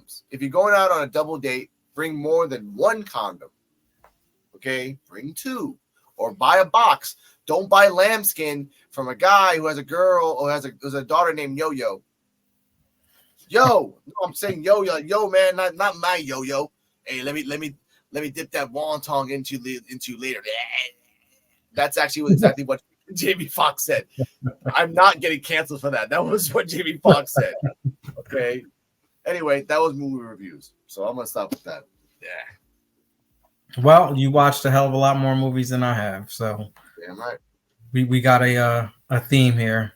condoms. If you're going out on a double date, bring more than one condom. Okay, bring 2 or buy a box. Don't buy lambskin from a guy who has a girl or has a daughter named Yo-Yo. No, I'm saying yo, man, not my yo-yo. Hey, let me dip that wonton into later. That's actually exactly what Jamie Foxx said. I'm not getting canceled for that. That was what Jamie Foxx said. Okay. Anyway, that was movie reviews. So I'm gonna stop with that. Yeah. Well, you watched a hell of a lot more movies than I have, so damn right. We got a theme here.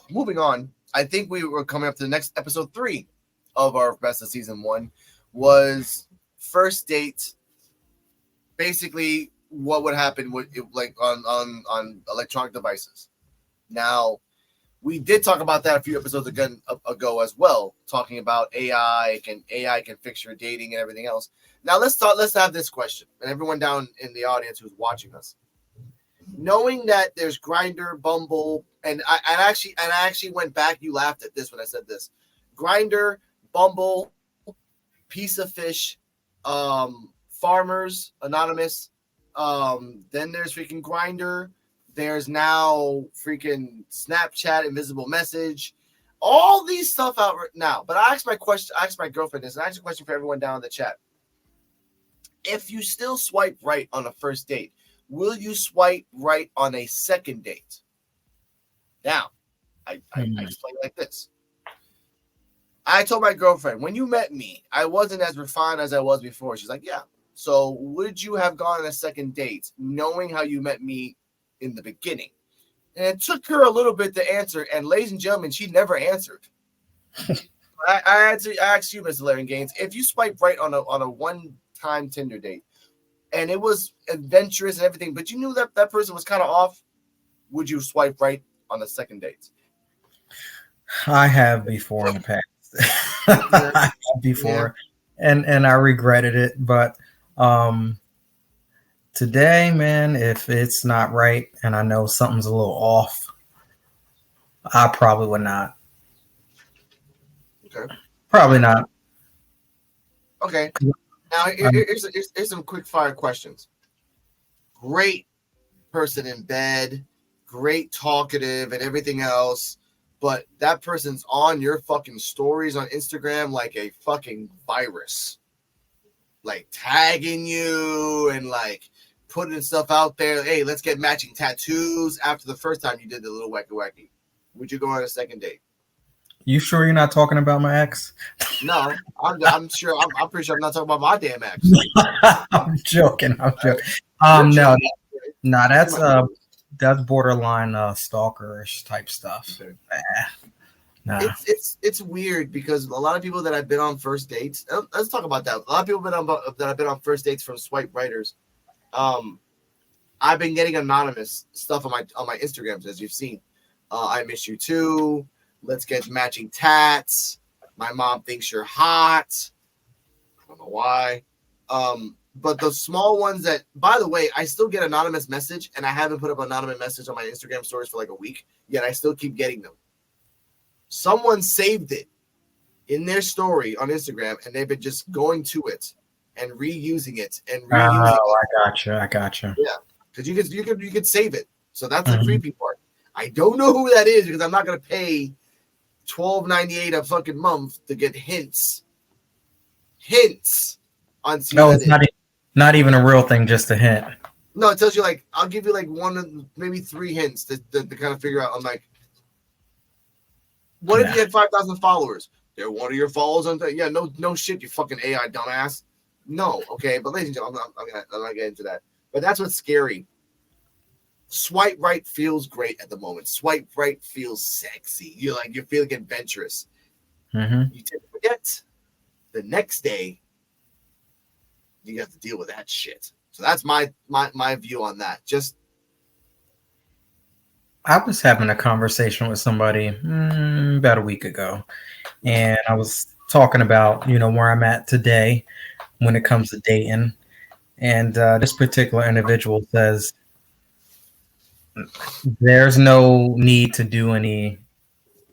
Moving on, I think we were coming up to the next episode 3 of our best of season 1 was first date. Basically, what would happen with like on electronic devices. Now, we did talk about that a few episodes ago as well, talking about AI can fix your dating and everything else. Now let's have this question, and everyone down in the audience who's watching us, knowing that there's Grindr, Bumble, and I actually went back. You laughed at this when I said this. Grindr, Bumble, Piece of Fish, Farmers Anonymous. Then there's freaking Grindr. There's now freaking Snapchat, Invisible Message, all these stuff out right now. But I asked my girlfriend this, and I asked a question for everyone down in the chat. If you still swipe right on a first date, will you swipe right on a second date? Now, I explain it like this. I told my girlfriend, when you met me, I wasn't as refined as I was before. She's like, yeah. So would you have gone on a second date knowing how you met me in the beginning? And it took her a little bit to answer. And ladies and gentlemen, she never answered. I asked you, Mr. Larry Gaines, if you swipe right on a one-time Tinder date, and it was adventurous and everything, but you knew that person was kind of off, would you swipe right on the second date? I have before in the past. I have before, and I regretted it. But today, man, if it's not right and I know something's a little off, I probably would not. Okay. Probably not. Okay. Now, here's some quick fire questions. Great person in bed, great talkative and everything else, but that person's on your fucking stories on Instagram like a fucking virus. Like tagging you and like putting stuff out there. Hey, let's get matching tattoos after the first time you did the little wacky wacky. Would you go on a second date? You sure you're not talking about my ex? No, I'm sure. I'm pretty sure I'm not talking about my damn ex. I'm joking. No, that's borderline stalkerish type stuff. Okay. Nah. It's weird because a lot of people that I've been on first dates. Let's talk about that. A lot of people that I've been on first dates from swipe writers. I've been getting anonymous stuff on my Instagrams, as you've seen. I miss you too. Let's get matching tats. My mom thinks you're hot. I don't know why. But the small ones that, by the way, I still get anonymous message, and I haven't put up anonymous message on my Instagram stories for like a week, yet I still keep getting them. Someone saved it in their story on Instagram, and they've been just going to it and reusing it and reusing it. I gotcha. Yeah, because you could save it. So that's the creepy part. I don't know who that is because I'm not gonna pay $12.98 a fucking month to get hints on. No, it's not even a real thing. Just a hint. No, it tells you like I'll give you like one, maybe 3 hints to kind of figure out. I'm like, what if you had 5,000 followers? They're one of your followers on that. Yeah, no shit, you fucking AI dumbass. No, okay, but ladies and gentlemen, I'm not getting into that. But that's what's scary. Swipe right feels great at the moment. Swipe right feels sexy. You're feeling adventurous. Mm-hmm. You tend to forget. The next day, you have to deal with that shit. So that's my view on that. Just I was having a conversation with somebody about a week ago, and I was talking about where I'm at today when it comes to dating, and this particular individual says there's no need to do any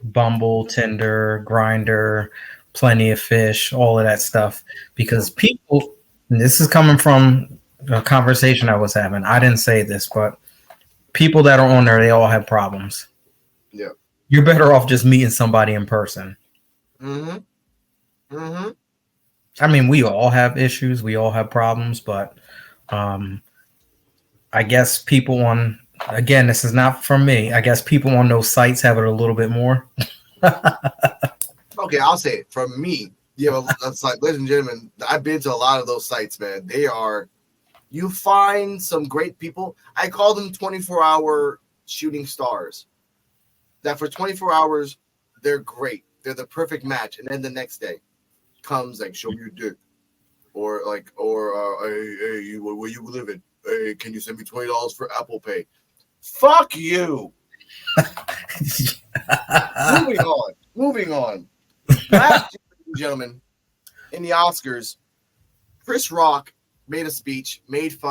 Bumble, Tinder, Grinder, Plenty of Fish, all of that stuff. Because people, and this is coming from a conversation I was having. I didn't say this, but people that are on there, they all have problems. Yeah. You're better off just meeting somebody in person. Mm-hmm. Mm-hmm. I mean, we all have issues, we all have problems, but um, I guess people on, again, this is not from me. I guess people on those sites have it a little bit more. Okay, I'll say it. From me, yeah, that's like, ladies and gentlemen, I've been to a lot of those sites, man. They are, you find some great people. I call them 24-hour shooting stars. That for 24 hours, they're great. They're the perfect match. And then the next day comes like, show me your dick. Or like, hey, where you living? Hey, can you send me $20 for Apple Pay? Fuck you. Moving on. Last year, ladies and gentlemen, in the Oscars, Chris Rock made a speech, made fun